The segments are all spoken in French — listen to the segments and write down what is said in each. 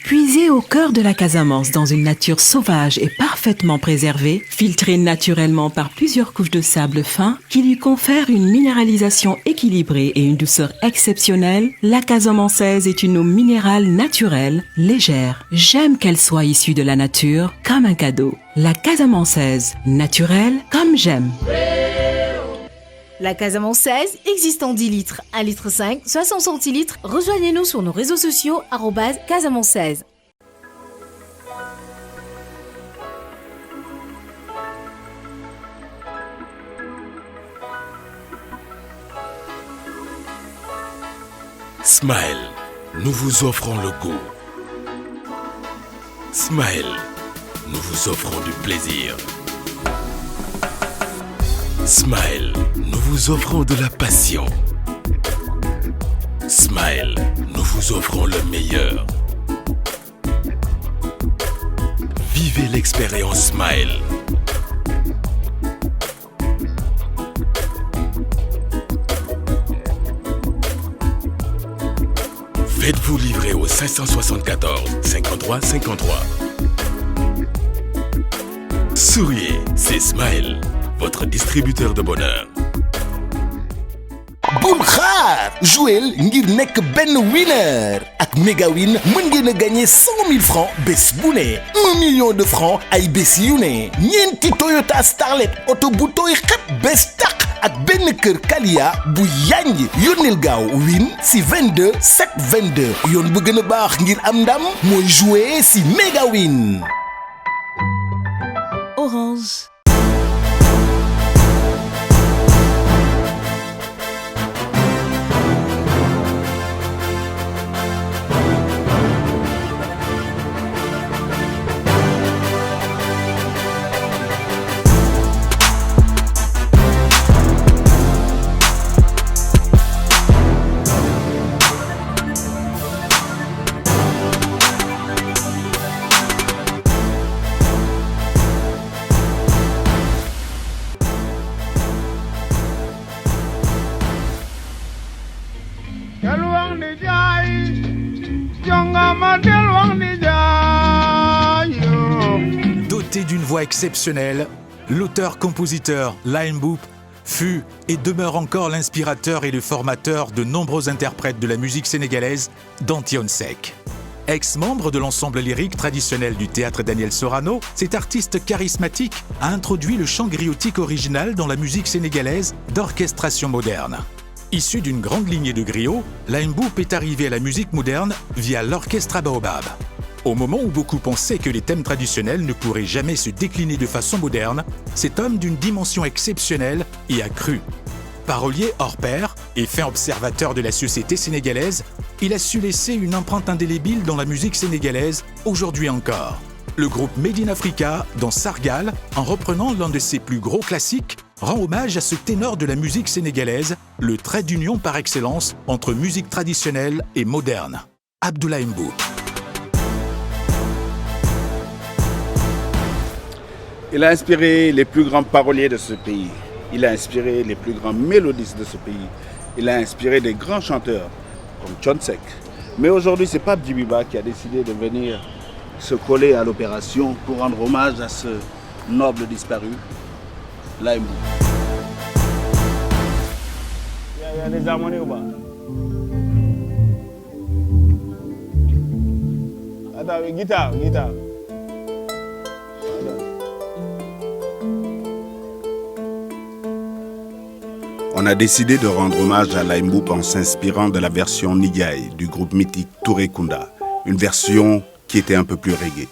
Puisé au cœur de la Casamance dans une nature sauvage et parfaitement préservée, filtrée naturellement par plusieurs couches de sable fin qui lui confèrent une minéralisation équilibrée et une douceur exceptionnelle, la casamançaise est une eau minérale naturelle, légère. J'aime qu'elle soit issue de la nature comme un cadeau. La casamançaise, naturelle comme j'aime. La casamançaise existe en 10 litres, 1,5 litre, 60 centilitres. Rejoignez-nous sur nos réseaux sociaux @casamançaise. Smile, nous vous offrons le goût. Smile, nous vous offrons du plaisir. Smile, nous vous offrons de la passion. Smile, nous vous offrons le meilleur. Vivez l'expérience Smile. Faites-vous livrer au 574 53 53. Souriez, c'est Smile, votre distributeur de bonheur. bul xaar jouel ngir nekk benn winner ak Megawin mën ngeen a gagné 100 000 francs bés bu ne 1 million de francs ay bés yu ne ñeenti Toyota Starlet oto bu tooy xep bés tàq ak benn kër Kalia bu yanj yónneel gaaw win si 22 722 yoon bu gën a baax ngir am ndam mooy jouer si Megawin. Orange. Doté d'une voix exceptionnelle, l'auteur-compositeur Layen Mboup fut et demeure encore l'inspirateur et le formateur de nombreux interprètes de la musique sénégalaise, dont Thione Seck. Ex-membre de l'ensemble lyrique traditionnel du théâtre Daniel Sorano, cet artiste charismatique a introduit le chant griotique original dans la musique sénégalaise d'orchestration moderne. Issu d'une grande lignée de griots, Layen Mboup est arrivé à la musique moderne via l'orchestre Baobab. Au moment où beaucoup pensaient que les thèmes traditionnels ne pourraient jamais se décliner de façon moderne, cet homme d'une dimension exceptionnelle y a cru. Parolier hors pair et fin observateur de la société sénégalaise, il a su laisser une empreinte indélébile dans la musique sénégalaise, aujourd'hui encore. Le groupe Made in Africa, dans Sargal, en reprenant l'un de ses plus gros classiques, rend hommage à ce ténor de la musique sénégalaise, le trait d'union par excellence entre musique traditionnelle et moderne. Abdoulaye Mboup. Il a inspiré les plus grands paroliers de ce pays. Il a inspiré les plus grands mélodistes de ce pays. Il a inspiré des grands chanteurs comme Thione Seck. Mais aujourd'hui, c'est Pape Djibiba qui a décidé de venir se coller à l'opération pour rendre hommage à ce noble disparu, Layen Mboup. Il y a des harmonies ou pas? Attends, guitare. On a décidé de rendre hommage à Layen Mboup en s'inspirant de la version Nidiaye du groupe mythique Touré Kunda, une version qui était un peu plus reggae.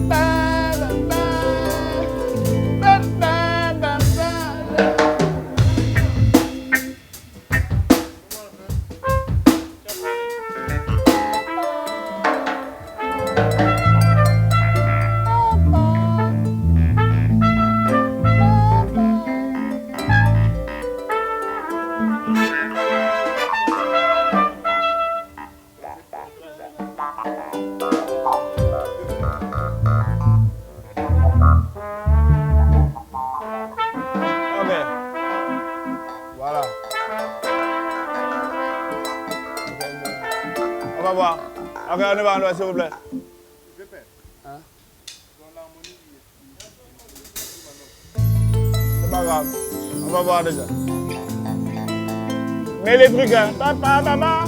Bye. Voilà. On va voir. Ok, on y va, s'il vous plaît. C'est pas grave. On va voir déjà. Mets les trucs, hein. Papa, maman.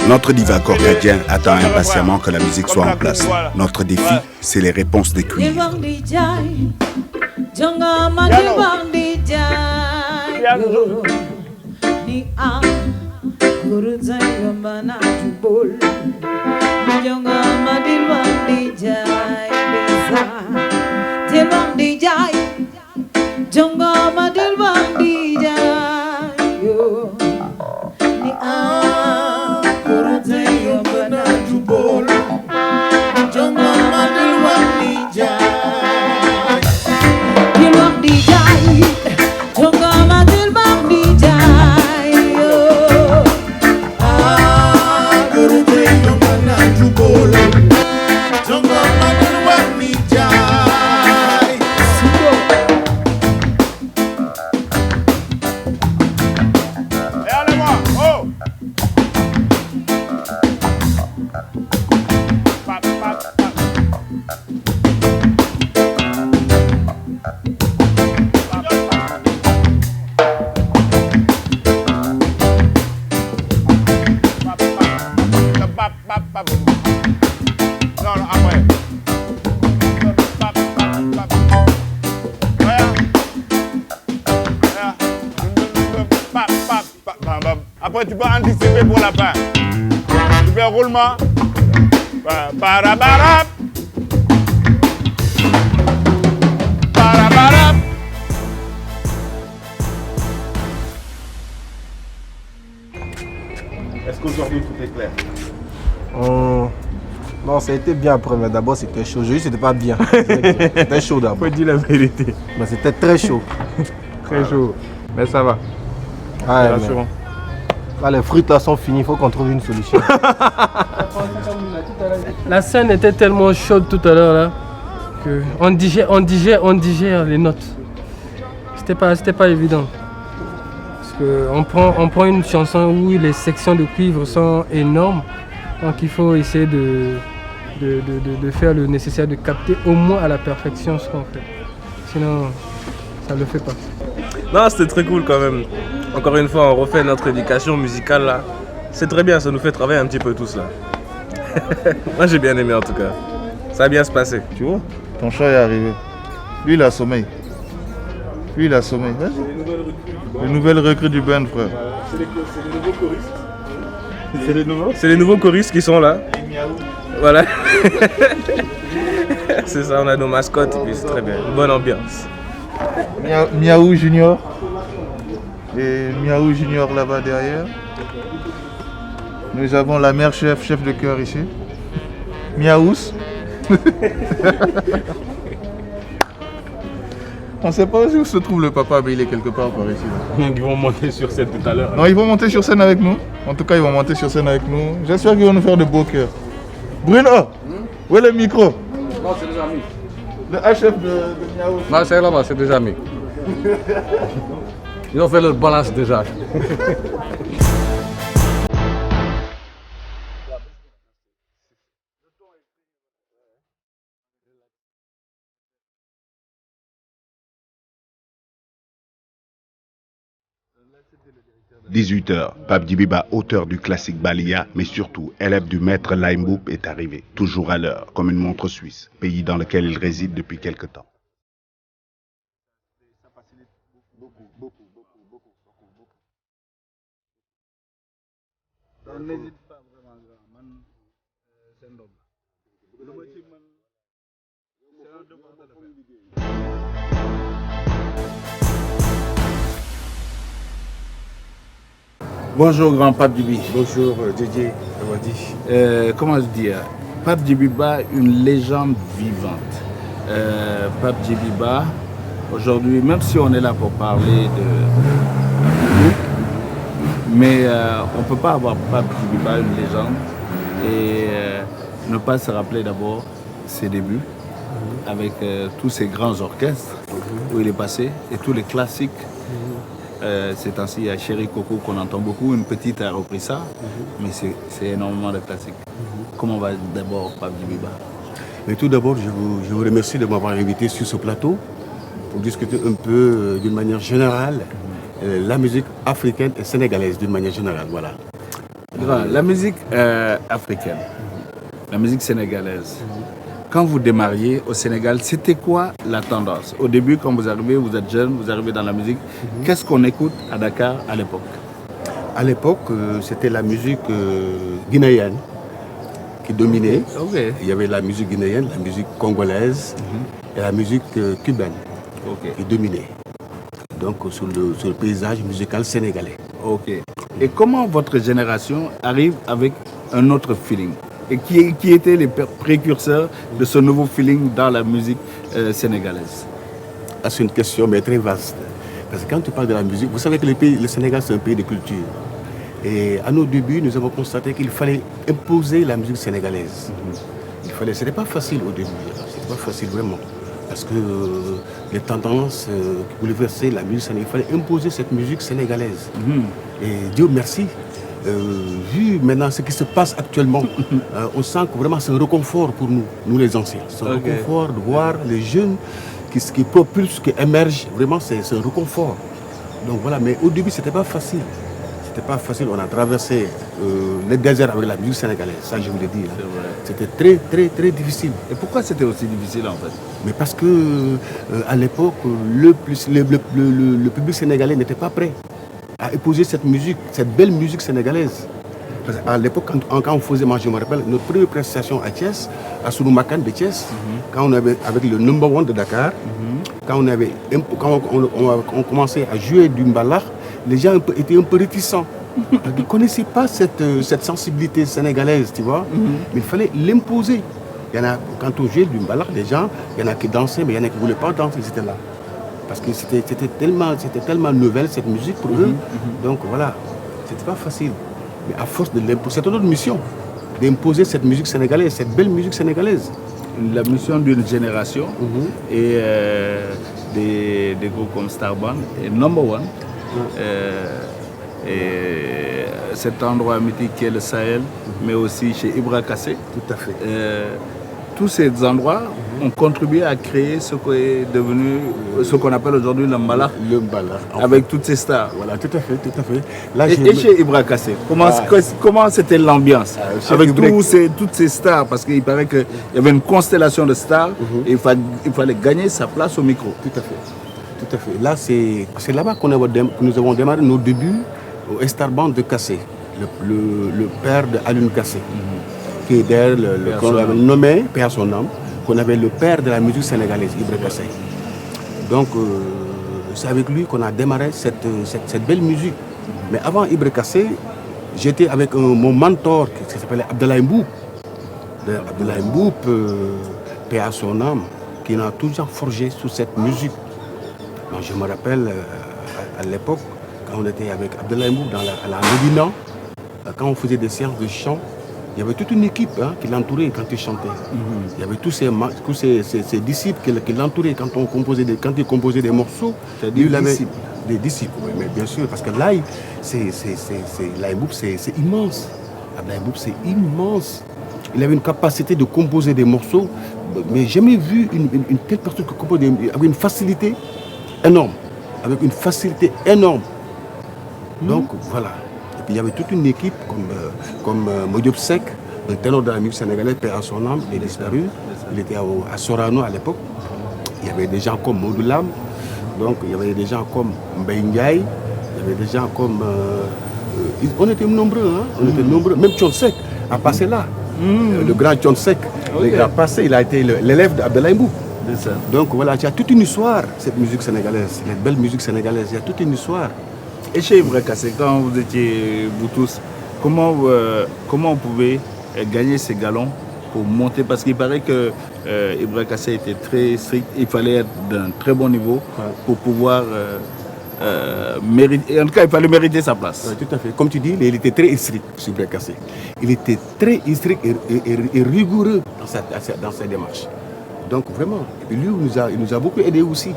Notre diva corcadien attend impatiemment que la musique soit en place. Notre défi, c'est les réponses des cuivres. Après, tu peux anticiper pour la fin. Tu fais roulement. Parabarap. Parabarap. Est-ce qu'aujourd'hui tout est clair? Non, ça a été bien après, mais d'abord c'était chaud. Aujourd'hui, c'était pas bien. C'était chaud d'abord. Faut dire la vérité. Mais c'était très chaud. Très chaud. Mais ça va. Ouais, rassurant. Là, les fruits là sont finis, il faut qu'on trouve une solution. La scène était tellement chaude tout à l'heure là que on digère les notes. C'était pas évident. Parce que on prend une chanson où les sections de cuivre sont énormes. Donc il faut essayer de faire le nécessaire, de capter au moins à la perfection ce qu'on fait. Sinon, ça ne le fait pas. Non, c'était très cool quand même. Encore une fois, on refait notre éducation musicale là. C'est très bien, ça nous fait travailler un petit peu tous là. Moi j'ai bien aimé en tout cas. Ça va bien se passer. Tu vois, ton chat est arrivé. Lui il a sommeil. Lui il a sommeil. Vas-y. Les nouvelles recrues du band, frère. C'est les nouveaux choristes. C'est les nouveaux choristes qui sont là. Voilà. C'est ça, on a nos mascottes et puis c'est très bien. Une bonne ambiance. Miaou Junior. Et Miaou Junior là-bas derrière. Nous avons la mère chef de chœur ici. Miaous. On ne sait pas où se trouve le papa, mais il est quelque part par ici. Là. Ils vont monter sur scène tout à l'heure. Non, ils vont monter sur scène avec nous. En tout cas, ils vont monter sur scène avec nous. J'espère qu'ils vont nous faire de beaux chœurs. Bruno, où est le micro? Non, c'est déjà mis. Le HF de Miaous. Non, c'est là-bas, c'est déjà mis. Ils ont fait leur balance déjà. 18h, Pape Djibiba, auteur du classique Balia, mais surtout élève du maître Laye Mboup, est arrivé, toujours à l'heure, comme une montre suisse, pays dans lequel il réside depuis quelque temps. N'hésite pas vraiment, c'est un homme. Bonjour grand Pape Djibi. Bonjour Didier Awadi. Comment dire, Pape Djibiba, une légende vivante. Pape Djibiba, aujourd'hui, même si on est là pour parler de... Mais on ne peut pas avoir Pape Djibiba, une légende, et ne pas se rappeler d'abord ses débuts, avec tous ces grands orchestres où il est passé, et tous les classiques. C'est ainsi, il y a Chéri Coco qu'on entend beaucoup, une petite a repris ça, mais c'est énormément de classiques. Comment va d'abord Pape Djibiba? Mais tout d'abord, je vous remercie de m'avoir invité sur ce plateau pour discuter un peu d'une manière générale la musique africaine et sénégalaise d'une manière générale. Voilà. La musique africaine, la musique sénégalaise. Quand vous démarriez au Sénégal, c'était quoi la tendance? Au début, quand vous arrivez, vous êtes jeune, vous arrivez dans la musique. Qu'est-ce qu'on écoute à Dakar à l'époque? À l'époque, c'était la musique guinéenne qui dominait. Okay. Il y avait la musique guinéenne, la musique congolaise et la musique cubaine qui dominait. Donc sur le paysage musical sénégalais. Ok. Et comment votre génération arrive avec un autre feeling? Et qui étaient les précurseurs de ce nouveau feeling dans la musique sénégalaise? C'est une question mais très vaste. Parce que quand tu parles de la musique, vous savez que le Sénégal c'est un pays de culture. Et à nos débuts, nous avons constaté qu'il fallait imposer la musique sénégalaise. Ce n'était pas facile au début, c'était pas facile vraiment. Parce que les tendances qui bouleversaient la musique sénégalaise, il fallait imposer cette musique sénégalaise. Et Dieu merci. Vu maintenant ce qui se passe actuellement, on sent que vraiment c'est un réconfort pour nous les anciens. C'est un réconfort de voir les jeunes qui propulsent, qui émergent. Vraiment, c'est un réconfort. Donc voilà, mais au début, c'était pas facile. C'était pas facile. On a traversé le désert avec la musique sénégalaise, ça je vous l'ai dit. C'était très, très, très difficile. Et pourquoi c'était aussi difficile en fait? Mais parce que à l'époque, le public sénégalais n'était pas prêt à épouser cette musique, cette belle musique sénégalaise. Parce qu'à l'époque, quand on faisait, moi je me rappelle, notre première prestation à Thiès, à Souloumakan de Thiès, quand on avait avec le number one de Dakar, quand on commençait à jouer du mbala, les gens étaient un peu réticents. Ils ne connaissaient pas cette sensibilité sénégalaise, tu vois. Mais il fallait l'imposer. Quand on jouait du mbala, les gens, il y en a qui dansaient, mais il y en a qui ne voulaient pas danser, ils étaient là. Parce que c'était tellement nouvelle cette musique pour eux. Donc voilà, c'était pas facile. Mais à force de l'imposer, c'était notre mission, d'imposer cette musique sénégalaise, cette belle musique sénégalaise. La mission d'une génération et des groupes comme Starband et Number One. Et cet endroit mythique qui est le Sahel, mais aussi chez Ibra Kassé. Tout à fait. Tous ces endroits ont contribué à créer ce qui est devenu, ce qu'on appelle aujourd'hui le mbala. Le mbala. Avec toutes ces stars. Voilà, tout à fait, tout à fait. Là, et chez Ibra Kassé, comment c'était l'ambiance avec toutes ces stars? Parce qu'il paraît qu'il y avait une constellation de stars et il fallait gagner sa place au micro. Tout à fait. Tout à fait. Là, c'est là-bas que nous avons démarré nos débuts au Starband de Kassé, le père de Alioune Kassé. Qui est d'ailleurs qu'on avait nommé, paix à son âme, qu'on avait le père de la musique sénégalaise, Ibra Kassé. Donc c'est avec lui qu'on a démarré cette belle musique. Mais avant Ibra Kassé, j'étais avec mon mentor qui s'appelait Abdoulaye Mboup. Abdoulaye Mboup, paix à son âme, qui m'a toujours forgé sur cette musique. Donc, je me rappelle à l'époque, quand on était avec Abdoulaye Mboup à la Médina, quand on faisait des séances de chant, il y avait toute une équipe qui l'entourait quand il chantait. Il y avait tous ses disciples qui l'entouraient quand il composait des morceaux. Des disciples. Des disciples, oui, mais bien sûr, parce que Laye, Laye Mboup, c'est immense. Laye Mboup, c'est immense. Il avait une capacité de composer des morceaux, mais j'ai jamais vu une telle personne qui compose avec une facilité énorme. Avec une facilité énorme. Donc voilà. Et puis il y avait toute une équipe comme Modiop Sek, un ténor de la musique sénégalaise, paix à son âme, il est disparu. Il était à Sorano à l'époque. Il y avait des gens comme Modou Lam, donc il y avait des gens comme Mbaye Ndiaye, il y avait des gens comme... on était nombreux, hein? On était nombreux. Même Thione Seck a passé là. Le grand Thione Seck, il a passé, il a été l'élève d'Abdoulaye Mboup. Donc voilà, il y a toute une histoire, cette musique sénégalaise, les belles musiques sénégalaises, il y a toute une histoire. Et chez Ibra Kassé, quand vous étiez, vous tous, comment on pouvait gagner ces galons pour monter? Parce qu'il paraît que Ibra Kassé était très strict, il fallait être d'un très bon niveau pour pouvoir mériter, en tout cas il fallait mériter sa place. Tout à fait, comme tu dis, il était très strict, Ibra Kassé. Il était très strict et rigoureux dans sa démarche. Donc vraiment, et lui il nous a beaucoup aidé aussi.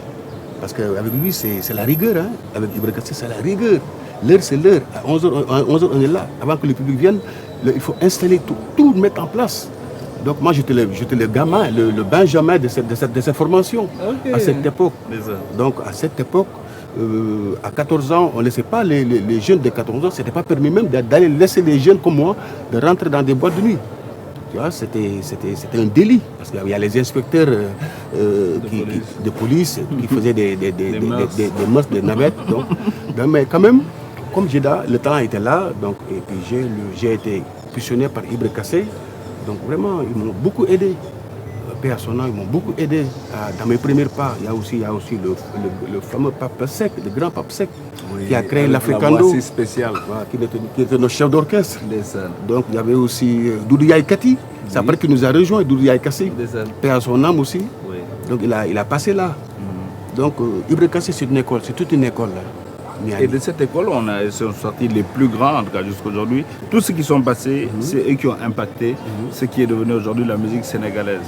Parce qu'avec lui, c'est la rigueur. Hein. Avec Ibra Kassé, c'est la rigueur. L'heure, c'est l'heure. À 11h, on est là. Avant que le public vienne, il faut installer tout mettre en place. Donc moi, j'étais le gamin, le benjamin de cette formation, à cette époque. Donc à cette époque, à 14 ans, on ne laissait pas les jeunes de 14 ans, ce n'était pas permis même d'aller laisser les jeunes comme moi de rentrer dans des boîtes de nuit. Tu vois, c'était un délit, parce qu'il y a les inspecteurs de police qui faisaient des mœurs, des navettes. Donc, mais quand même, comme Jeddah, le talent était là, donc, et puis j'ai été fusionné par Ibra Kassé. Donc vraiment, ils m'ont beaucoup aidé. Paix à son nom, ils m'ont beaucoup aidé dans mes premiers pas. Il y a aussi le fameux Pape Sek, le grand Pape Sek, qui a créé l'Africando, spécial, qui était notre chef d'orchestre. Donc il y avait aussi Doudou Yaye Kati, c'est après qu'il nous a rejoint, Doudou Yaye Kassi, Paix à son âme aussi. Donc il a passé là. Donc Ibra Kassé, c'est une école, c'est toute une école là. Et de cette école, sont sortis les plus grands, en tout cas jusqu'à aujourd'hui. Tous ceux qui sont passés, c'est eux qui ont impacté ce qui est devenu aujourd'hui la musique sénégalaise.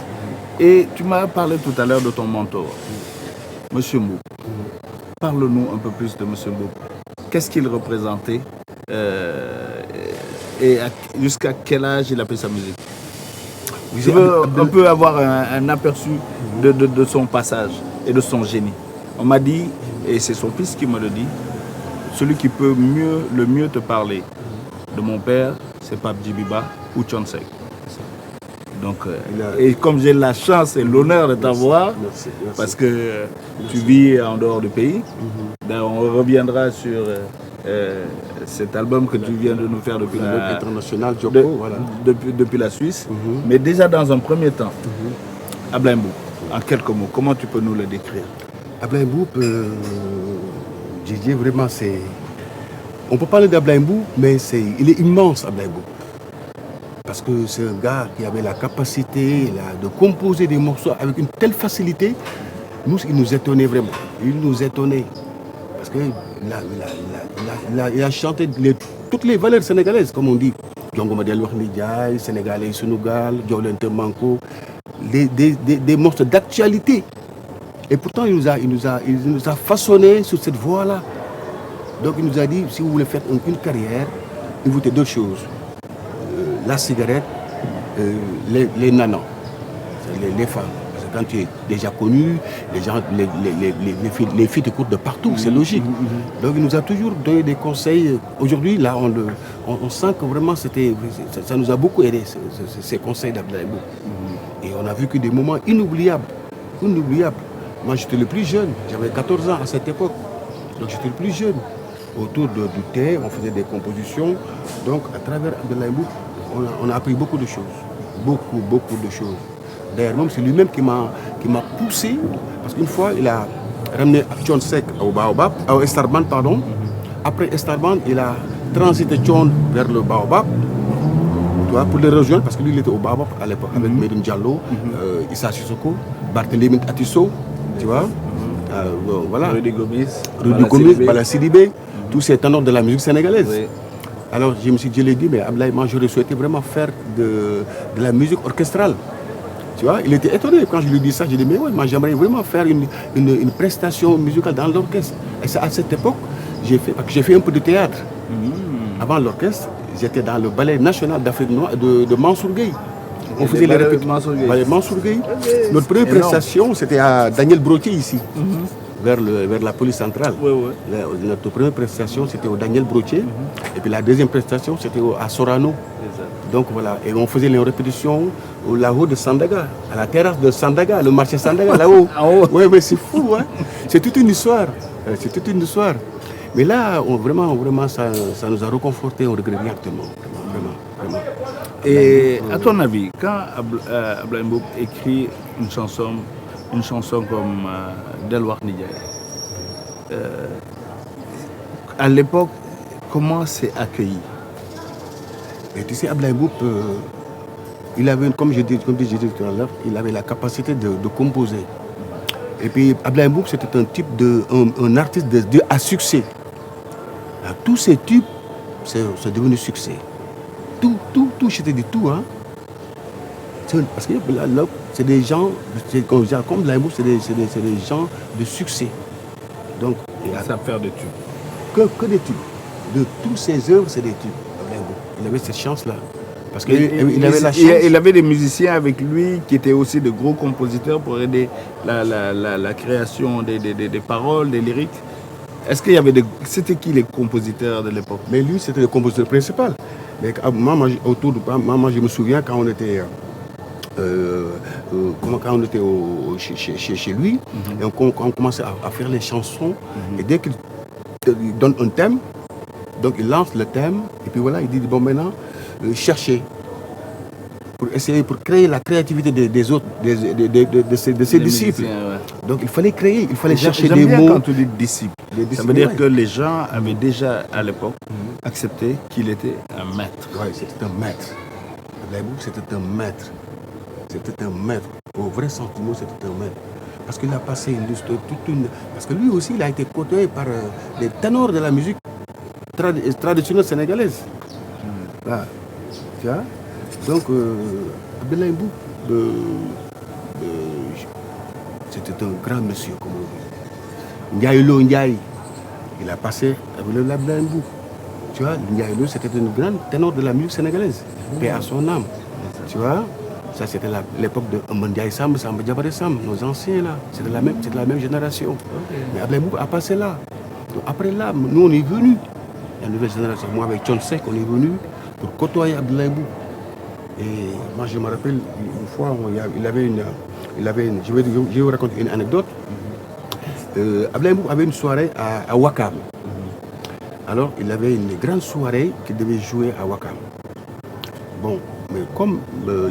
Et tu m'as parlé tout à l'heure de ton mentor, M. Mboup. Parle-nous un peu plus de M. Mboup. Qu'est-ce qu'il représentait et jusqu'à quel âge il a fait sa musique? On peut avoir un aperçu de son passage et de son génie. On m'a dit, et c'est son fils qui me le dit, celui qui peut le mieux te parler de mon père, c'est Pape Djibiba ou Thione Seck. Donc, et comme j'ai la chance et l'honneur de t'avoir, parce que tu vis en dehors du pays, on reviendra sur cet album que tu viens de nous faire depuis depuis la Suisse. Mais déjà dans un premier temps, Ablaye Mboup, en quelques mots, comment tu peux nous le décrire? Ablaye Mboup, Didier, vraiment c'est... On peut parler d'Ablaye Mboup, mais il est immense, Ablaye Mboup. Parce que c'est un gars qui avait la capacité de composer des morceaux avec une telle facilité. Il nous étonnait vraiment. Il nous étonnait. Parce qu'il a chanté toutes les valeurs sénégalaises, comme on dit. Djongo Madial Wahni Ndiaye, Sénégalais Sénégal, Diolente Manko, des morceaux d'actualité. Et pourtant, il nous a façonné sur cette voie-là. Donc il nous a dit, si vous voulez faire une carrière, il vous faut deux choses. La cigarette, les nanas, les femmes. Parce que quand tu es déjà connu, les filles te courent de partout, c'est logique. Donc il nous a toujours donné des conseils. Aujourd'hui, là, on sent que vraiment ça nous a beaucoup aidé, ces conseils d'Abdoulaye Mboup. Et on a vécu des moments inoubliables. Moi, j'étais le plus jeune, j'avais 14 ans à cette époque. Donc j'étais le plus jeune. Autour du thé, on faisait des compositions. Donc à travers Abdoulaye Mboup, on a appris beaucoup de choses. Beaucoup de choses. D'ailleurs, même c'est lui-même qui m'a poussé. Parce qu'une fois, il a ramené Thione Seck au Baobab, à Estarban, pardon. Après Estarban, il a transité Thione vers le Baobab. Pour les rejoindre, parce que lui, il était au Baobab à l'époque, avec Medoune Diallo, Issa Sissoko, Barthélémy Atisso, tu vois. Voilà. Rudy Gomis, Bala Sidibé, tous ces ténors de la musique sénégalaise. Oui. Alors je l'ai dit, mais Ablaye, moi j'aurais souhaité vraiment faire de la musique orchestrale. Tu vois, il était étonné quand je lui ai dit ça. Je lui ai dit, mais ouais, moi j'aimerais vraiment faire une prestation musicale dans l'orchestre. Et c'est à cette époque, j'ai fait un peu de théâtre. Avant l'orchestre, j'étais dans le ballet national d'Afrique noire de Mansour Gueye. On faisait les répétitions. Mansour Gueye. Notre première prestation, c'était à Daniel Brotier ici, vers la police centrale. Notre première prestation, c'était au Daniel Brotier. Et puis la deuxième prestation, c'était à Sorano. Donc voilà, et on faisait les répétitions là-haut de Sandaga, à la terrasse de Sandaga, le marché Sandaga, là-haut. Oui, mais c'est fou, hein. C'est toute une histoire. C'est toute une histoire. Mais là, vraiment, ça nous a reconfortés, on regrette rien actuellement. Vraiment. Et à ton avis, quand Ablaye Mboup écrit une chanson comme Delwar Ndiaye, à l'époque, comment c'est accueilli? Et tu sais, Ablaye Mboup, il avait, comme j'ai dit tout à l'heure, il avait la capacité de composer. Et puis Ablaye Mboup, c'était un type un artiste à succès. Tous ces tubes, c'est devenu succès. Tout, je te dis tout, hein. Parce que là, c'est des gens, comme Ablaye Mboup, c'est des gens de succès. Donc, ça faire des tubes. Que des tubes. De tous ses œuvres, c'est des tubes. Il avait cette chance-là. Parce qu'il avait la chance. Il avait des musiciens avec lui qui étaient aussi de gros compositeurs pour aider la création des paroles, des lyriques. Est-ce qu'il y avait C'était qui les compositeurs de l'époque? Mais lui, c'était le compositeur principal. Mais moi, je me souviens quand on était, chez lui, et on commençait à faire les chansons. Et dès qu'il donne un thème, donc il lance le thème, et puis voilà, il dit, bon maintenant, cherchez. Pour créer la créativité des autres, de ses disciples. Donc il fallait créer, il fallait chercher des mots. Quand tu dis disciples, ça veut dire que les gens avaient déjà à l'époque accepté qu'il était un maître. Oui, c'était un maître. Ablaye Mboup, c'était un maître. C'était un maître. Au vrai sentiment, c'était un maître. Parce qu'il a passé Parce que lui aussi, il a été côtoyé par les ténors de la musique traditionnelle sénégalaise. Là, tu vois. Donc, Ablaye Mboup, c'était un grand monsieur, comme on dit. Ndiaye Lo Ndiaye, il a passé avec Ablaye Mboup. Tu vois, Ndiaye Lo, c'était une grande ténor de la musique sénégalaise. Paix à son âme. Tu vois, ça c'était l'époque de Ndiaye Samb, Samba Diabaré Samb, nos anciens là. C'était la même génération. Mais Ablaye Mboup a passé là. Donc, après là, nous on est venus. La nouvelle génération, moi avec Chonsek, on est venus pour côtoyer Ablaye Mboup. Et moi, je me rappelle, une fois, il avait une je vais vous raconter une anecdote. Ablaye Mboup avait une soirée à Ouakam. Alors, il avait une grande soirée qu'il devait jouer à Ouakam. Bon, mais comme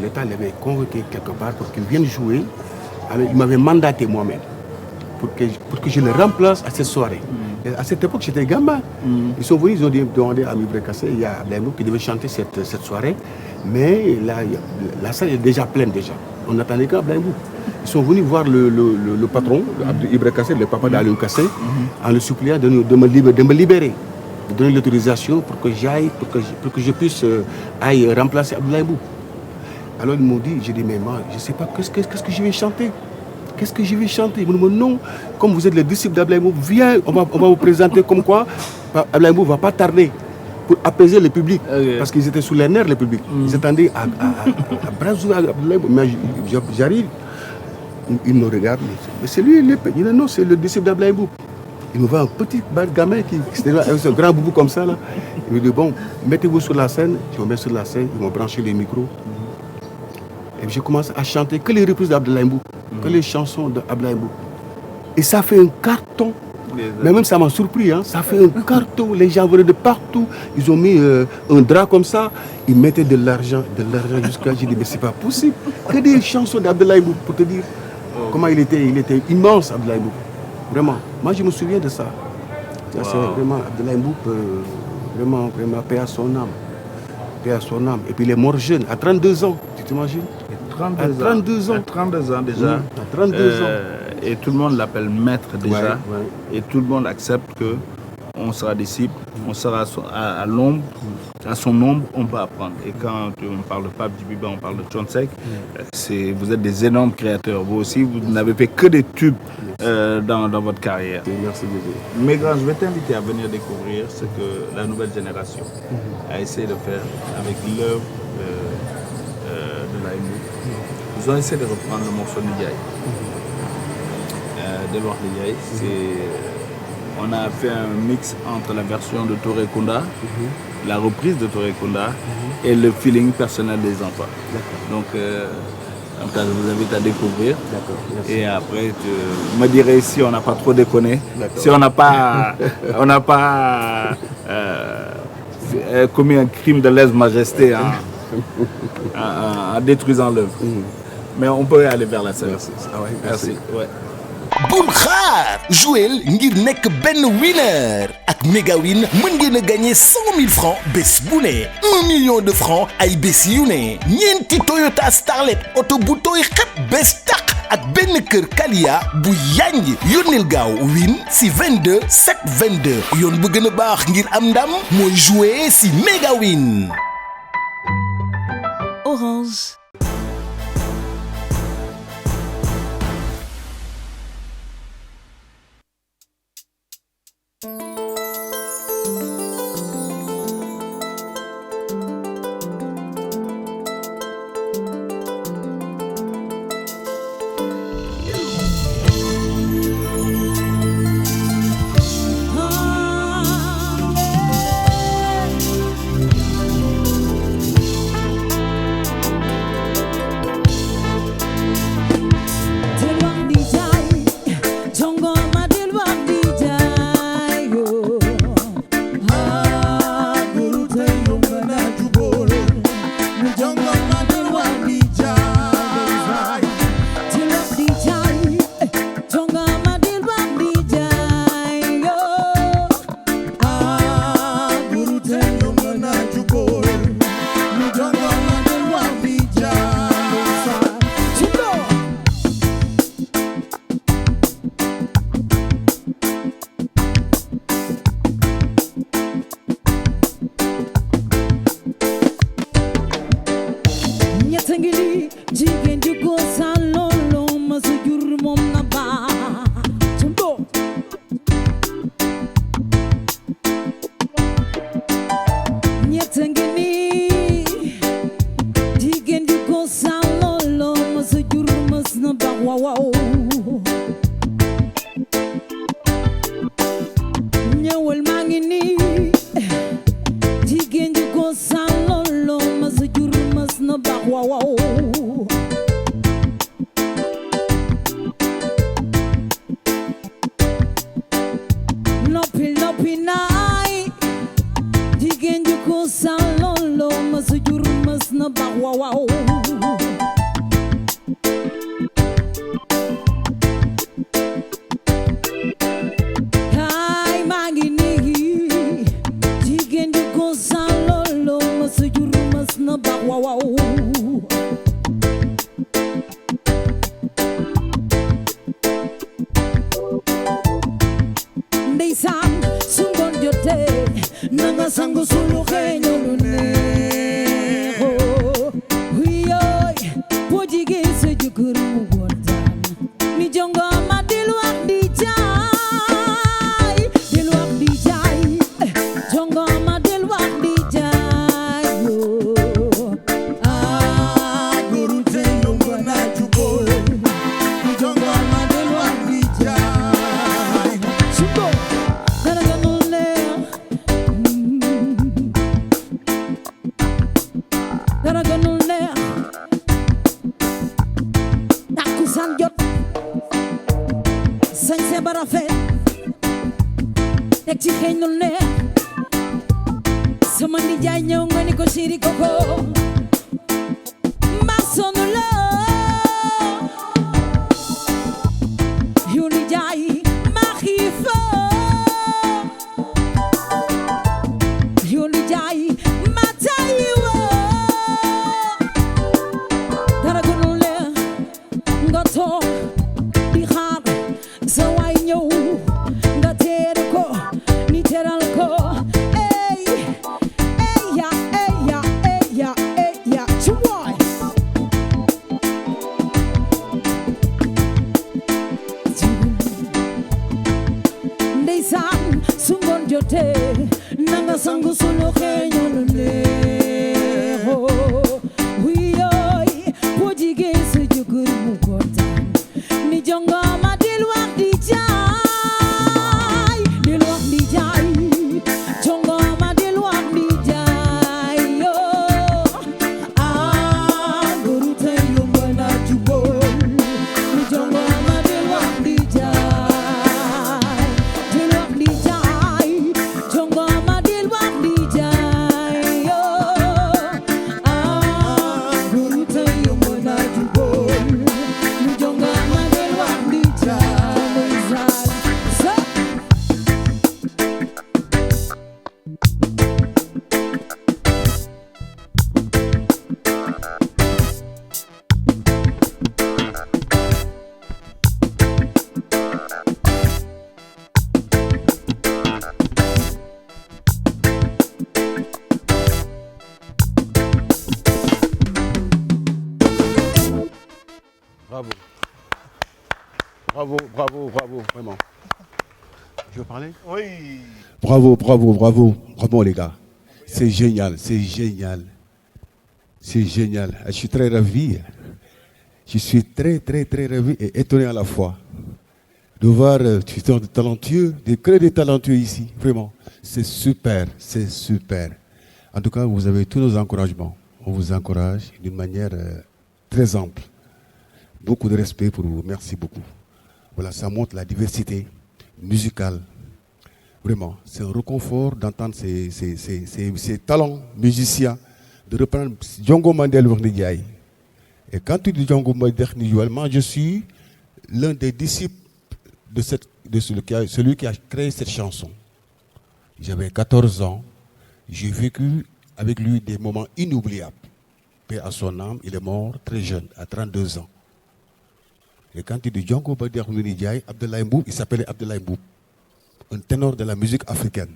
l'État l'avait convoqué quelque part pour qu'il vienne jouer, alors il m'avait mandaté moi-même pour que je le remplace à cette soirée. Et à cette époque, j'étais gamin. Ils sont venus, ils ont demandé à Mibré Kassé, il y a Ablaye Mboup qui devait chanter cette soirée. Mais la salle est déjà pleine déjà. On n'attendait qu'Ablaye Mboup. Ils sont venus voir le patron, Ibrahim Kassé, le papa d'Aliou Kassé, en le suppliant de me libérer, de donner l'autorisation pour que j'aille, pour que je puisse aille remplacer Ablaye Mboup. Alors ils m'ont dit, j'ai dit, mais moi, je ne sais pas, qu'est-ce que je vais chanter? Qu'est-ce que je vais chanter? Ils m'ont dit, non, comme vous êtes le disciple d'Ablaye Mboup, viens, on va vous présenter comme quoi Ablaye Mboup ne va pas tarder. Pour apaiser le public, parce qu'ils étaient sous les nerfs, le public. Ils attendaient à bras ouverts. Mais j'arrive, il me regarde, mais c'est lui, il dit non, c'est le disciple d'Ablaye Mboup. Il me voit un petit gamin c'était avec un grand boubou comme ça. Là. Il me dit, bon, mettez-vous sur la scène. Je me mets sur la scène, ils m'ont branché les micros. Et je commence à chanter que les reprises d'Ablaye Mboup, que les chansons d'Ablaye Mboup. Et ça fait un carton. Mais même ça m'a surpris, hein. Ça fait un carton, les gens venaient de partout, ils ont mis un drap comme ça, ils mettaient de l'argent jusqu'à... J'ai dit, mais c'est pas possible. Que des chansons d'Ablaye Mboup, pour te dire comment il était immense, Ablaye Mboup. Vraiment, moi je me souviens de ça. Ça c'est vraiment Ablaye Mboup, vraiment paix à son âme. Paix à son âme. Et puis il est mort jeune, à 32 ans, tu t'imagines? À 32 ans. À 32 ans déjà. À 32 ans. Et tout le monde l'appelle maître déjà. Et tout le monde accepte qu'on sera disciple On sera à l'ombre, à son ombre, on peut apprendre. Et quand on parle de Pape Djiby Ba, on parle de Thione Seck, vous êtes des énormes créateurs. Vous aussi, vous n'avez fait que des tubes dans votre carrière. Merci beaucoup. Mais grand, je vais t'inviter à venir découvrir ce que la nouvelle génération a essayé de faire avec l'œuvre de Laïmbou. Ils ont essayé de reprendre le morceau Ndiaye. De Loire Ndiaye. On a fait un mix entre la version de Touré Kunda, la reprise de Touré Kunda et le feeling personnel des enfants. Donc, en tout cas, je vous invite à découvrir. Et après, je me dirai si on n'a pas trop déconné, si on n'a pas, commis un crime de lèse-majesté en détruisant l'œuvre. Mais on peut aller vers la scène. Merci. Ouais. bul xaar jouel ngir nekk benn winner ak Megawin mën ngeen a gagné 100 000 francs bés bu ne 1 million de francs ay bés yu ne ñeenti Toyota Starlet oto bu tooy xep bés tàq ak benn kër Kalia bu yanj yónneel gaaw win si 22 722 yoon bu gën a baax ngir am ndam mooy jouer si Megawin. Orange. Bravo. Bravo, bravo, bravo, vraiment. Je veux parler? Oui. Bravo, bravo, bravo, bravo les gars. C'est génial, c'est génial. C'est génial. Je suis très ravi. Je suis très, très, très ravi et étonné à la fois de voir tant de talentueux, des talentueux ici. Vraiment, c'est super, c'est super. En tout cas, vous avez tous nos encouragements. On vous encourage d'une manière très ample. Beaucoup de respect pour vous. Merci beaucoup. Voilà, ça montre la diversité musicale. Vraiment, c'est un réconfort d'entendre ces talents musiciens, de reprendre Django Mandel Ndiaye. Et quand tu dis Django Mandel Ndiaye, moi je suis l'un des disciples de celui qui a créé cette chanson. J'avais 14 ans, j'ai vécu avec lui des moments inoubliables. Paix à son âme, il est mort très jeune, à 32 ans. Et quand il dit Django Mandel Ndiaye, Abdoulaye Mboup, il s'appelait Abdoulaye Mboup, un ténor de la musique africaine.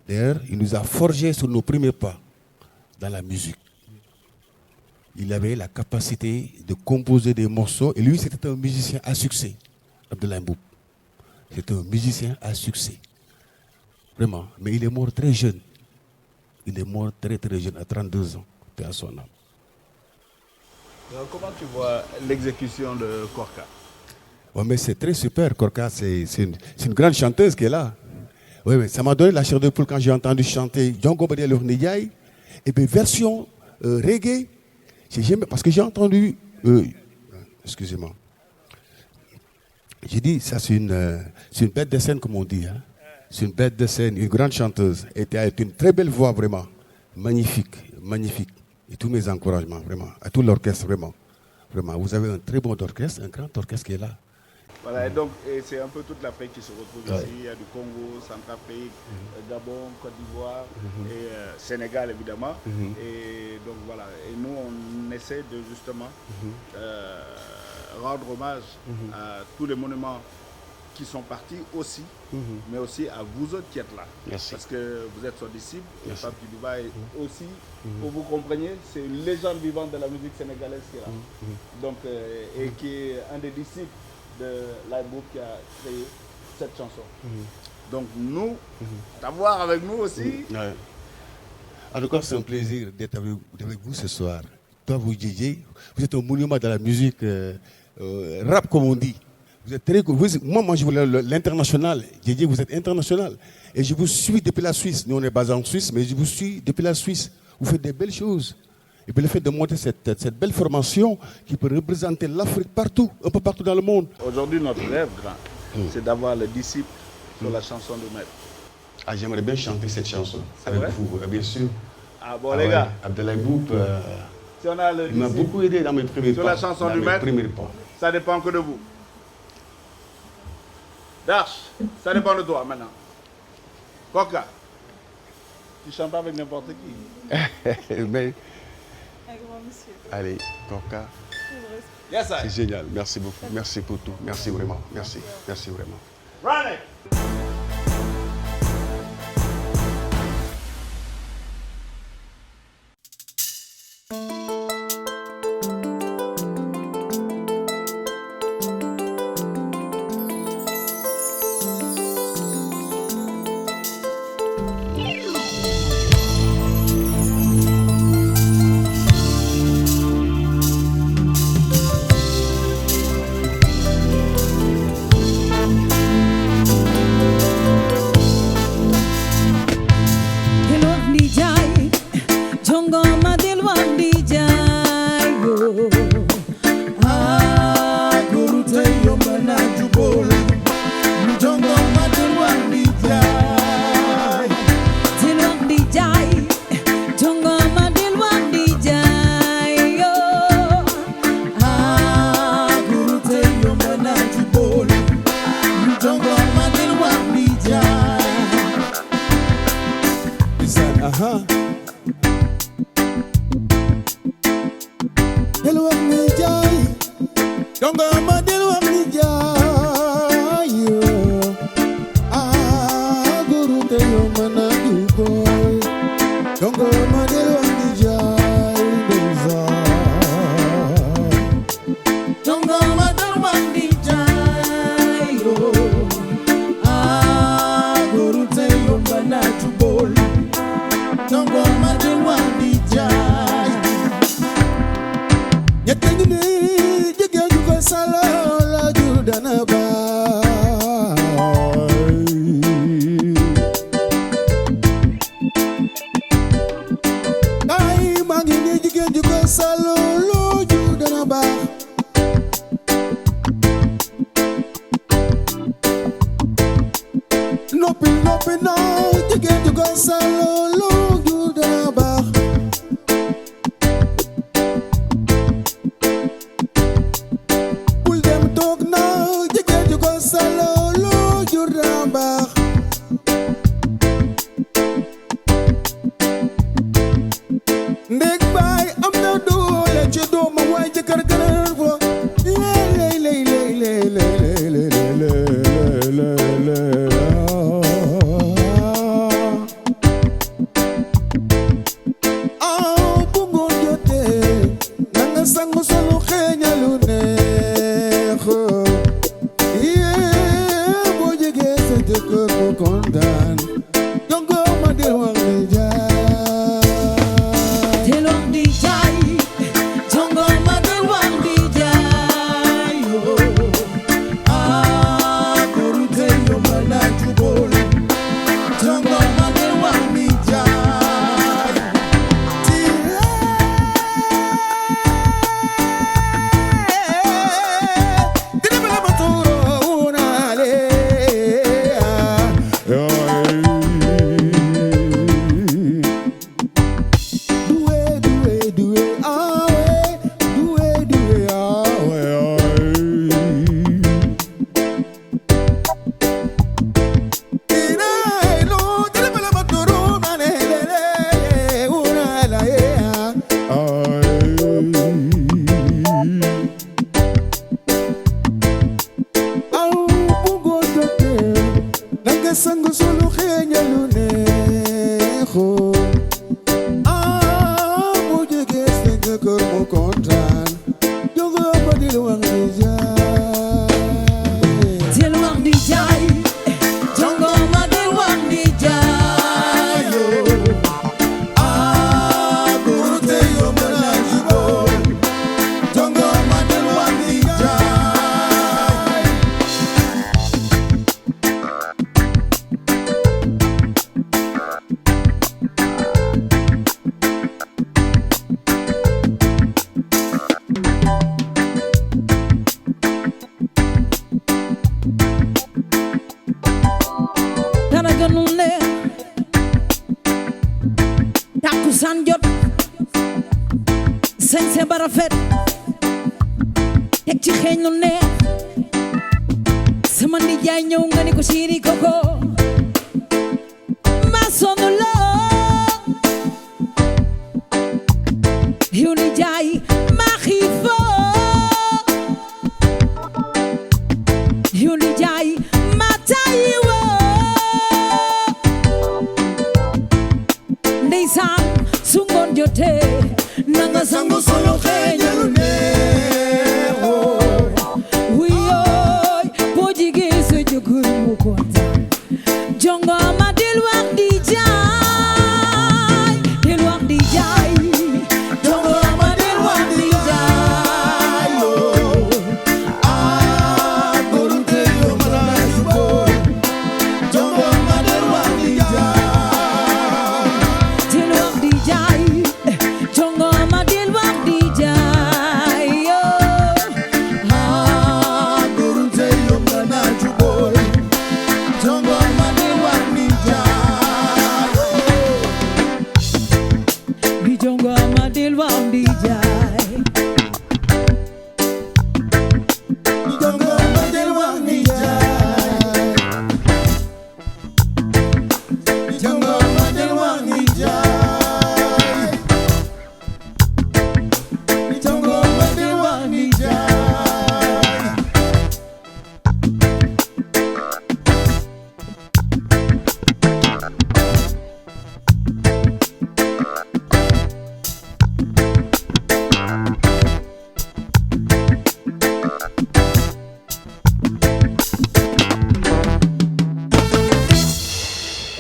D'ailleurs, il nous a forgé sur nos premiers pas dans la musique. Il avait la capacité de composer des morceaux. Et lui, c'était un musicien à succès, Abdoulaye Mboup. C'était un musicien à succès. Vraiment. Mais il est mort très jeune. Il est mort très très jeune, à 32 ans. Paix à son âme. Alors, comment tu vois l'exécution de Korka? Oui, mais c'est très super. Korka, c'est une grande chanteuse qui est là. Oui, mais ça m'a donné la chair de poule quand j'ai entendu chanter Django Mandel Ndiaye. Et puis version reggae. Parce que j'ai entendu... excusez-moi. J'ai dit, ça c'est une bête de scène comme on dit. Hein. C'est une bête de scène, une grande chanteuse. Et elle a une très belle voix, vraiment. Magnifique, magnifique. Et tous mes encouragements, vraiment. À tout l'orchestre, vraiment. Vraiment. Vous avez un très bon orchestre, un grand orchestre qui est là. Voilà, et donc c'est un peu toute l'Afrique qui se retrouve ici. Il y a du Congo, Centrafrique, Gabon, Côte d'Ivoire et Sénégal évidemment. Et donc voilà, et nous on essaie de justement rendre hommage à tous les monuments qui sont partis aussi, mais aussi à vous autres qui êtes là. Merci. Parce que vous êtes son disciple, le pape du Dubaï aussi. Pour vous compreniez, c'est une légende vivante de la musique sénégalaise qui est là. Donc, et qui est un des disciples de Laye Mboup qui a créé cette chanson. Donc nous, d'avoir avec nous aussi. Ouais. En tout cas, c'est un plaisir d'être avec vous ce soir. Toi, vous, DJ, vous êtes un monument de la musique rap, comme on dit. Vous êtes très cool. Moi, je voulais l'international. DJ, vous êtes international. Et je vous suis depuis la Suisse. Nous, on est basé en Suisse, mais je vous suis depuis la Suisse. Vous faites des belles choses. Et puis le fait de monter cette belle formation qui peut représenter l'Afrique partout, un peu partout dans le monde. Aujourd'hui, notre rêve grand, c'est d'avoir le disciple sur la chanson de Maître. Ah, j'aimerais bien chanter cette chanson avec vous, bien sûr. Ah bon, les gars. Abdoulaye Mboup, si on a le il m'a beaucoup aidé dans mes premiers pas. Sur la chanson du Maître, ça dépend que de vous. Darch, ça dépend de toi maintenant. Korka, tu chantes pas avec n'importe qui. Mais... Allez, Korka. Yes, c'est génial. Merci beaucoup. Merci pour tout. Merci vraiment. Merci. Merci vraiment. Run it.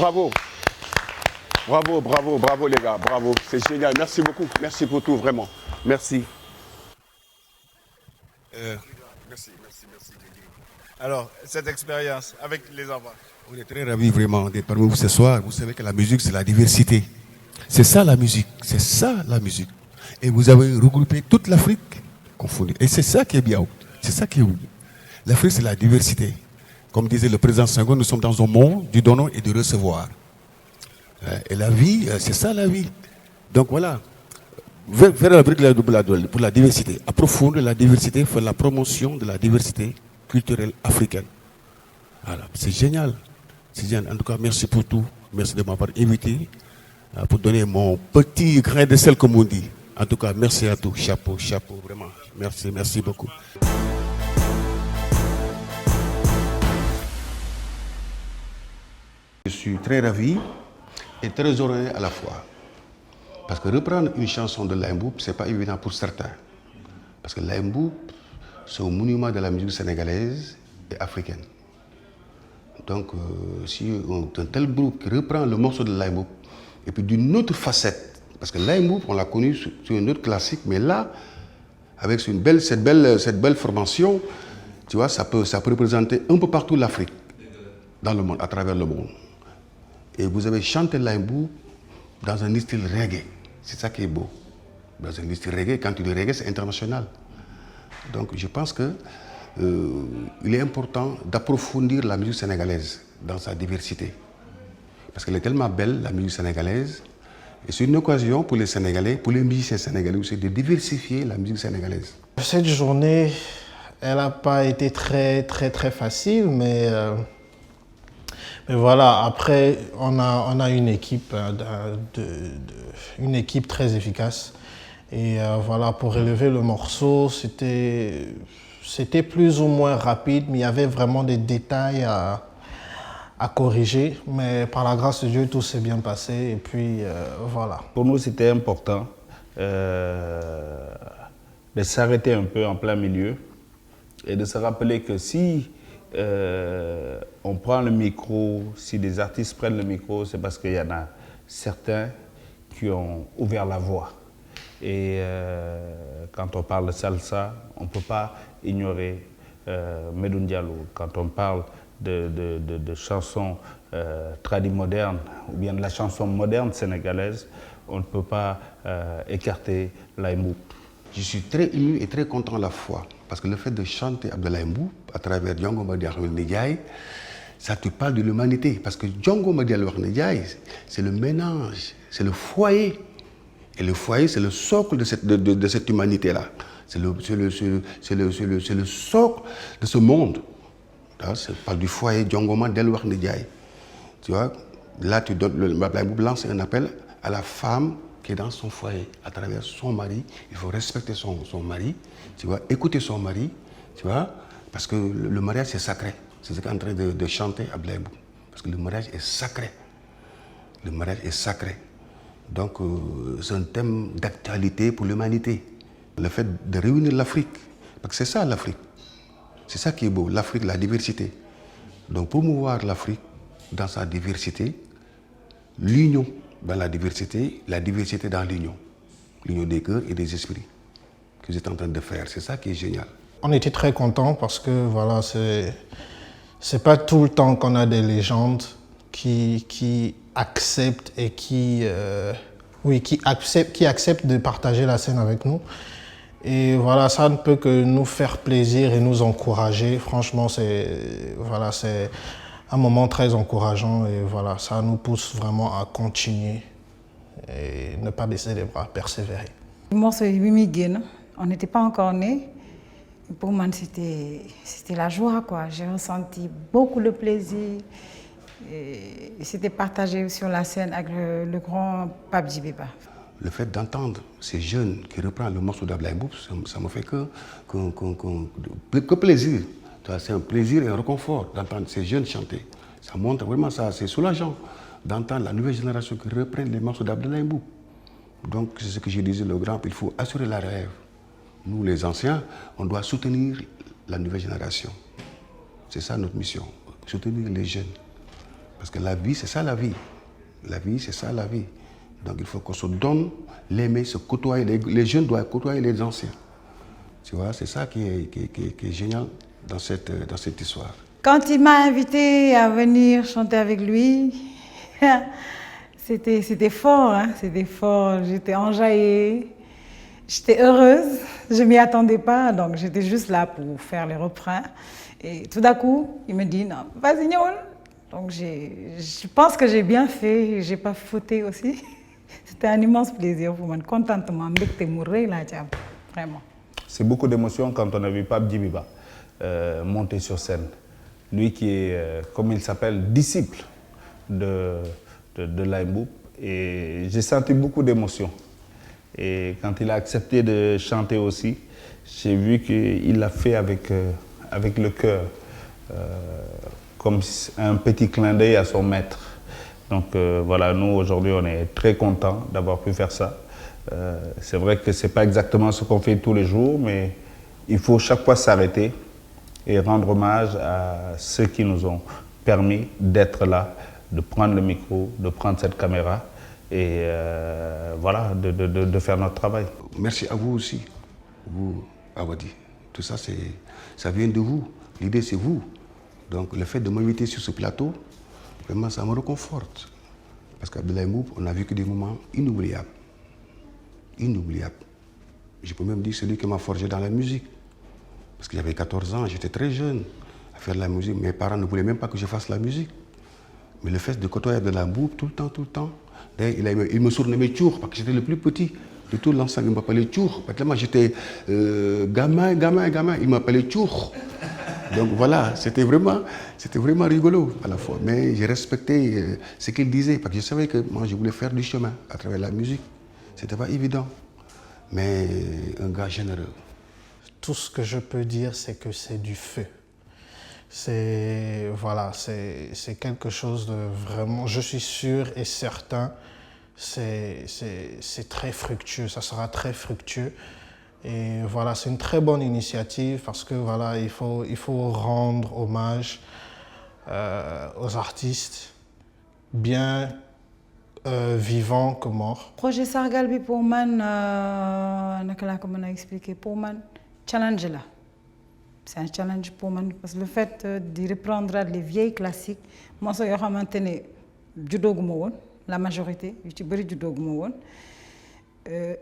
Bravo. Bravo, bravo, bravo les gars, bravo. C'est génial. Merci beaucoup. Merci pour tout, vraiment. Merci. Merci. Alors, cette expérience avec les enfants. On est très ravis vraiment d'être parmi vous ce soir. Vous savez que la musique, c'est la diversité. C'est ça la musique. C'est ça la musique. Et vous avez regroupé toute l'Afrique confondue. Et c'est ça qui est bien. C'est ça qui est bien. L'Afrique, c'est la diversité. Comme disait le président Senghor, nous sommes dans un monde du donnant et du recevoir. Et la vie, c'est ça la vie. Donc voilà. Faire l'Afrique pour la diversité. Approfondir la diversité, faire la promotion de la diversité culturelle africaine. Voilà. C'est génial. C'est génial. En tout cas, merci pour tout. Merci de m'avoir invité pour donner mon petit grain de sel, comme on dit. En tout cas, merci à tous. Chapeau, chapeau, vraiment. Merci beaucoup. Je suis très ravi et très heureux à la fois. Parce que reprendre une chanson de Laye Mboup, ce n'est pas évident pour certains. Parce que Laye Mboup, c'est un monument de la musique sénégalaise et africaine. Donc, si un tel groupe qui reprend le morceau de Laye Mboup, et puis d'une autre facette, parce que Laye Mboup, on l'a connu sur une autre classique, mais là, avec cette belle formation, tu vois, ça peut représenter un peu partout l'Afrique, dans le monde, à travers le monde. Et vous avez chanté Laye Mboup dans un style reggae. C'est ça qui est beau. Dans un style reggae, quand tu dis reggae, c'est international. Donc je pense qu'il est important d'approfondir la musique sénégalaise dans sa diversité. Parce qu'elle est tellement belle, la musique sénégalaise. Et c'est une occasion pour les Sénégalais, pour les musiciens sénégalais aussi, de diversifier la musique sénégalaise. Cette journée, elle n'a pas été très facile, mais voilà, après, on a une équipe, une équipe très efficace. Et voilà, pour élever le morceau, c'était plus ou moins rapide, mais il y avait vraiment des détails à corriger. Mais par la grâce de Dieu, tout s'est bien passé. Et puis, voilà. Pour nous, c'était important de s'arrêter un peu en plein milieu et de se rappeler que si on prend le micro, si des artistes prennent le micro, c'est parce qu'il y en a certains qui ont ouvert la voie. Et quand on parle de salsa, on ne peut pas ignorer Medoune Diallo. Quand on parle de chansons tradimodernes ou bien de la chanson moderne sénégalaise, on ne peut pas écarter Laye Mboup. Je suis très ému et très content à la fois. Parce que le fait de chanter Abdoulaye Mboup à travers Django Madi Ahmed Ndiaye, ça te parle de l'humanité. Parce que Django Madi Ahmed Ndiaye, c'est le ménage, c'est le foyer. Et le foyer, c'est le socle de cette humanité-là. C'est le socle de ce monde. C'est par du foyer Django Madi Ahmed Ndiaye. Tu vois, là, Abdoulaye Mboup lance un appel à la femme qui est dans son foyer, à travers son mari. Il faut respecter son mari, tu vois, écouter son mari, tu vois, parce que le mariage, c'est sacré. C'est ce qu'est en train de chanter Abdoulaye Mboup. Parce que le mariage est sacré. Le mariage est sacré. Donc, c'est un thème d'actualité pour l'humanité. Le fait de réunir l'Afrique, parce que c'est ça l'Afrique. C'est ça qui est beau, l'Afrique, la diversité. Donc, promouvoir l'Afrique dans sa diversité, l'union dans la diversité dans l'union. L'union des cœurs et des esprits que vous êtes en train de faire. C'est ça qui est génial. On était très contents parce que voilà, c'est pas tout le temps qu'on a des légendes qui acceptent et qui acceptent de partager la scène avec nous. Et voilà, ça ne peut que nous faire plaisir et nous encourager. Franchement, c'est un moment très encourageant et voilà, ça nous pousse vraiment à continuer et ne pas baisser les bras, persévérer. Le morceau Wimiguen, on n'était pas encore nés. Pour moi, c'était la joie, quoi. J'ai ressenti beaucoup de plaisir. C'était partagé sur la scène avec le grand Pape Djibiba. Le fait d'entendre ces jeunes qui reprennent le morceau d'Abdoulaye Mboup, ça me fait que plaisir. C'est un plaisir et un réconfort d'entendre ces jeunes chanter. Ça montre vraiment ça, c'est soulageant d'entendre la nouvelle génération qui reprenne les morceaux d'Abdoulaye Mboup. Donc c'est ce que je disais, le grand, il faut assurer la relève. Nous les anciens, on doit soutenir la nouvelle génération. C'est ça notre mission, soutenir les jeunes. Parce que la vie, c'est ça la vie. La vie, c'est ça la vie. Donc il faut qu'on se donne, l'aimer, se côtoyer. Les jeunes doivent côtoyer les anciens. Tu vois, c'est ça qui est génial dans cette histoire. Quand il m'a invité à venir chanter avec lui, c'était fort, hein? C'était fort. J'étais enjaillée, j'étais heureuse. Je ne m'y attendais pas, donc j'étais juste là pour faire les refrains. Et tout d'un coup, il me dit non, vas-y, Niol. Donc je pense que j'ai bien fait, j'ai pas fauté aussi. C'était un immense plaisir pour moi, contentement, vraiment. C'est beaucoup d'émotions quand on a vu Pape Djibiba monter sur scène. Lui qui est, comme il s'appelle, disciple de Limeboop. Et j'ai senti beaucoup d'émotions. Et quand il a accepté de chanter aussi, j'ai vu qu'il l'a fait avec le cœur, comme un petit clin d'œil à son maître. Donc voilà, nous aujourd'hui on est très contents d'avoir pu faire ça. C'est vrai que ce n'est pas exactement ce qu'on fait tous les jours, mais il faut chaque fois s'arrêter et rendre hommage à ceux qui nous ont permis d'être là, de prendre le micro, de prendre cette caméra et voilà, de faire notre travail. Merci à vous aussi, vous, Awadi. Tout ça, ça vient de vous. L'idée, c'est vous. Donc le fait de m'inviter sur ce plateau, vraiment, ça me réconforte. Parce qu'à Limeboop, on a vécu des moments inoubliables. Inoubliables. Je peux même dire celui qui m'a forgé dans la musique. Parce que j'avais 14 ans, j'étais très jeune à faire de la musique. Mes parents ne voulaient même pas que je fasse la musique. Mais le fait de côtoyer de Limeboop tout le temps. D'ailleurs, il me surnommait Tchour, parce que j'étais le plus petit de tout l'ensemble. Il m'appelait Tchour. Parce que moi, j'étais gamin. Il m'appelait Tchour. Donc voilà, c'était vraiment rigolo à la fois. Mais j'ai respecté ce qu'il disait, parce que je savais que moi, je voulais faire du chemin à travers la musique. C'était pas évident, mais un gars généreux. Tout ce que je peux dire, c'est que c'est du feu. C'est quelque chose de vraiment, je suis sûr et certain, c'est très fructueux, ça sera très fructueux. Et voilà, c'est une très bonne initiative parce que voilà, il faut rendre hommage aux artistes bien vivants que morts. Projet Sargal bi pour man, naka laa ko mën a expliquer, pour man challenge là. C'est un challenge pour moi parce que le fait de reprendre les vieilles classiques, moi ça yoo xamante ne juddooguma woon, la majorité yu ci bëri juddooguma woon,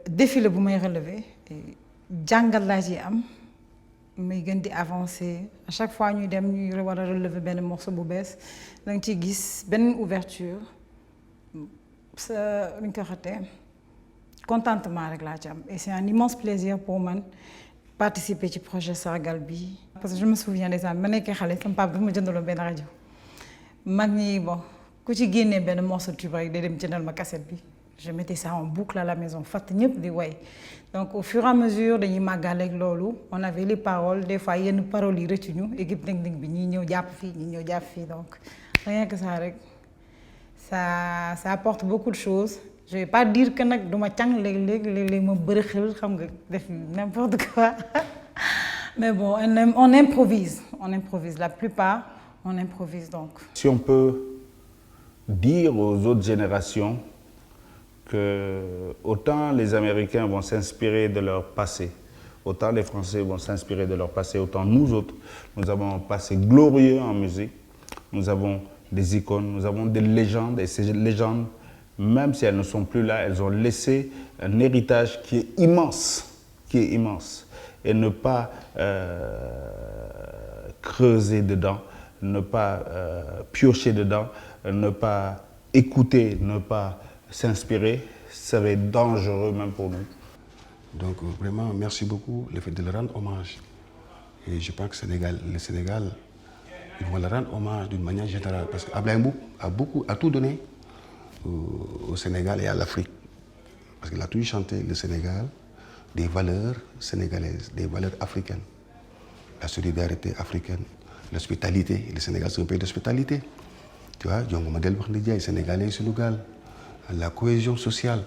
défi la bu may relever. Jàngal laa ci am may gën di avancer à chaque fois ñuy dem ñuy war a relever benn morceau bu bees da nga ciy gis benn ouverture sa li ñu ko waxatee contentement rek laa ci am et c'est un immense plaisir pour man participer ci projet Sargal bi parce que je me souviens des ans ma nekkee xale sama papa dafa ma jëndaloon benn rajo mag ñi bon ku ci génnee benn morceau tube rek day dem jëndal ma cassette bi. Je mettais ça en boucle à la maison. Donc au fur et à mesure, on avait les paroles. Des fois, il y a des paroles qui retenues. Donc rien que ça apporte beaucoup de choses. Je ne vais pas dire que je n'importe quoi. Mais bon, on improvise. On improvise. La plupart, on improvise donc. Si on peut dire aux autres générations que autant les Américains vont s'inspirer de leur passé, autant les Français vont s'inspirer de leur passé, autant nous autres, nous avons un passé glorieux en musique, nous avons des icônes, nous avons des légendes, et ces légendes, même si elles ne sont plus là, elles ont laissé un héritage qui est immense, et ne pas creuser dedans, ne pas piocher dedans, ne pas écouter, ne pas s'inspirer, serait dangereux même pour nous. Donc vraiment, merci beaucoup le fait de le rendre hommage. Et je pense que le Sénégal, ils vont le rendre hommage d'une manière générale. Parce qu'Ablaye a tout donné au Sénégal et à l'Afrique. Parce qu'il a toujours chanté le Sénégal, des valeurs sénégalaises, des valeurs africaines. La solidarité africaine, l'hospitalité. Le Sénégal, c'est un pays d'hospitalité. Tu vois, les Sénégalais, Sénégal. La cohésion sociale.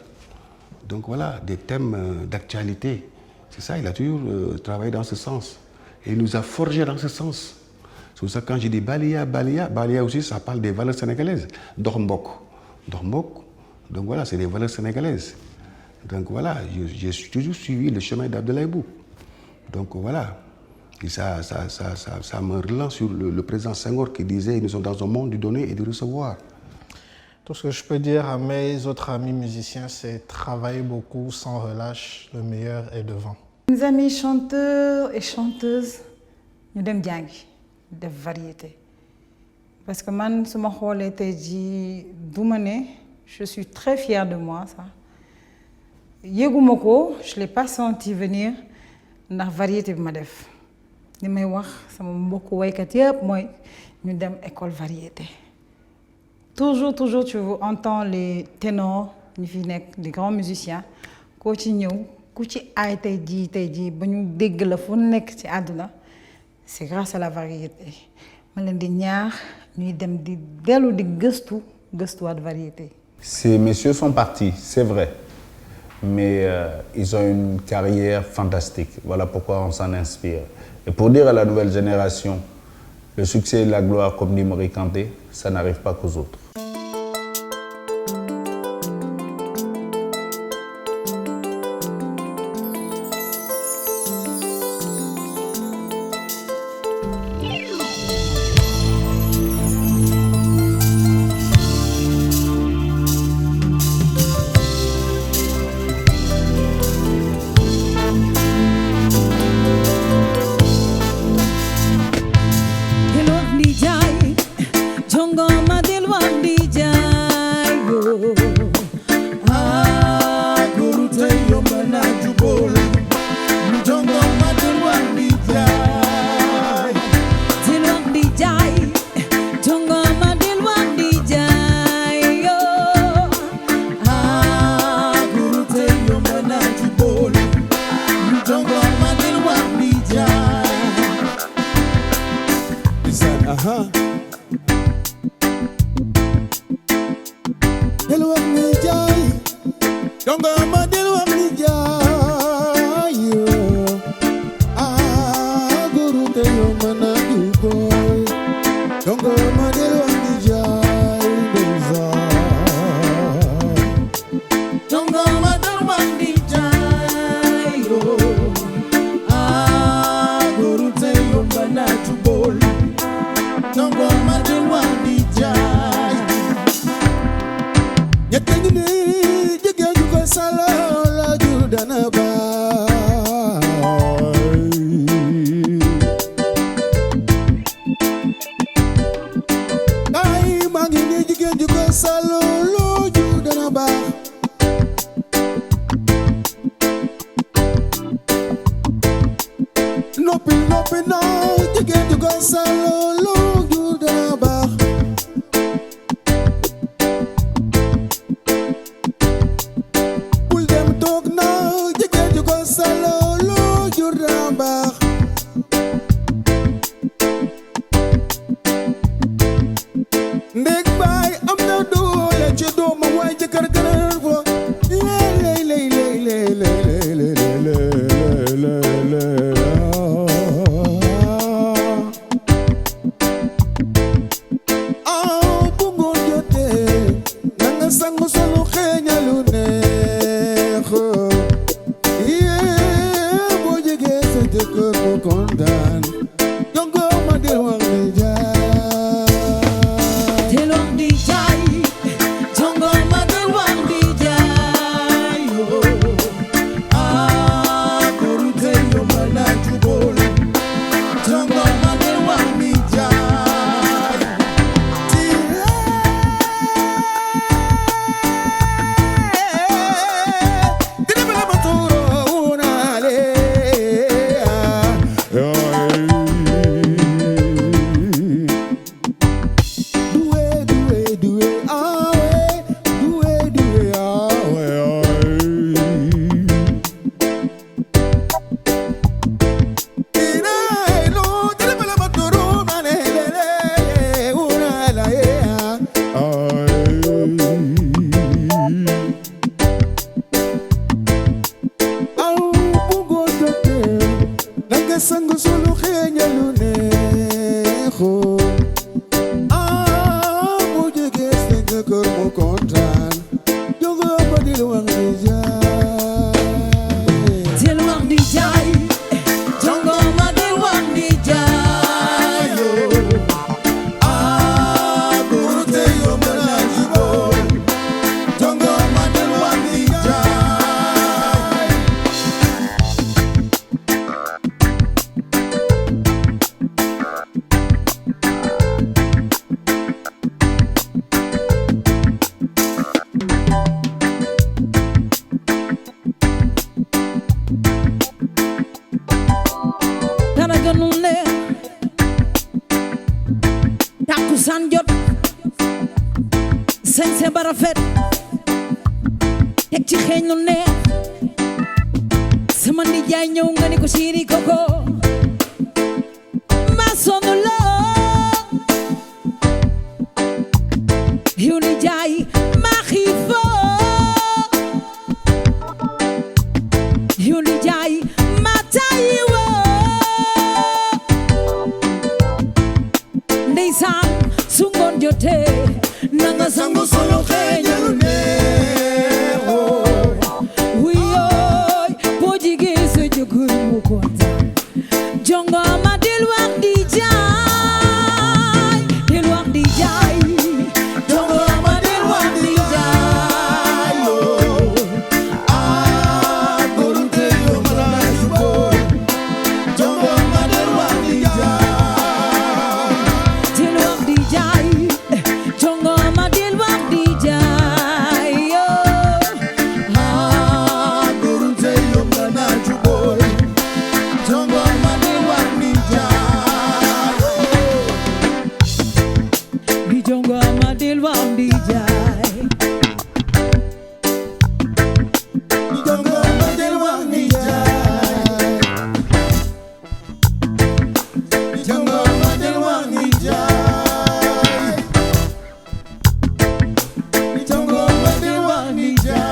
Donc voilà, des thèmes d'actualité. C'est ça, il a toujours travaillé dans ce sens. Et il nous a forgé dans ce sens. C'est pour ça que quand je dis Balia aussi, ça parle des valeurs sénégalaises. Dormbok, Donc voilà, c'est des valeurs sénégalaises. Donc voilà, j'ai toujours suivi le chemin d'Abdoulaye Boub. Donc voilà, et ça me relance sur le président Senghor qui disait « Nous sommes dans un monde du donner et du recevoir ». Tout ce que je peux dire à mes autres amis musiciens, c'est travailler beaucoup sans relâche, le meilleur est devant. Mes amis chanteurs et chanteuses, nous devons jàngi def variété. Parce que man, si je suis très fière de moi. Ça. Yegumoko, je ne l'ai pas senti venir dans la variété de ma def. Je me wax sama mbokku waykat yépp moy ñu dem école variété. Toujours tu entends les ténors, les grands musiciens, ko ci ñew ku ci ay tay ji ba ñu dégg la fu nekk ci aduna. C'est grâce à la variété. Ma leen di ñaax ñuy dem di delu di gëstuwaat variété. Ces messieurs sont partis, c'est vrai. Mais ils ont une carrière fantastique. Voilà pourquoi on s'en inspire. Et pour dire à la nouvelle génération, le succès et la gloire, comme dit Maurice Kanté, ça n'arrive pas qu'aux autres. Contra takkusaan jot sañse ba rafet teg ci xeeñ lu neex sama nijaay ñëw nga ni ko chéri koko ma sonn la yow nijaay ma xiifoo yow nijaay ma tayiwoo ndeysaan su ngoon jotee nanga sangu solo xeeñalu neexoo wuyooy boo jigee sa jëkkër mu kontaan jongo ma del wax di jaay del wax di jaay jongo ma del wax di jaay gorunte yo mala jubo jongo ma del wax di jaay del wax di jaay jongo ma del wax di jaay gorunte yo mala jubo jongo ma del wax di jaay di jongo ma del wax di jaay jongo ma del wax di jaay jongo ma del wax di jaay jongo ma del wax di jaay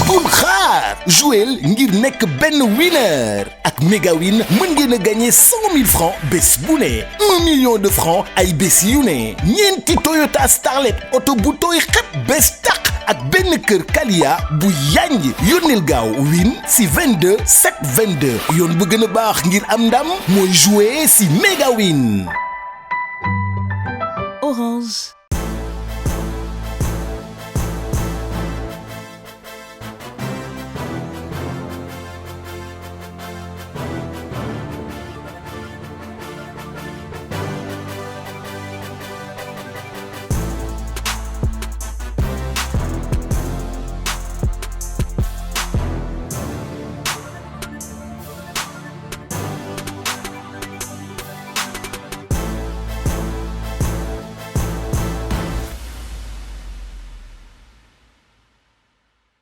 bul xaar jouel ngir nekk benn winner ak Megawin mën ngeen a gagné 100 000 francs bés bu ne 1 million de francs ay bés yu ne ñeenti Toyota Starlet oto bu tooy xep bés tàq ak benn kër Kalia bu yanj yónneel gaaw win si 22 722 yoon bu gën a baax ngir am ndam mooy jouer si Megawin. Orange.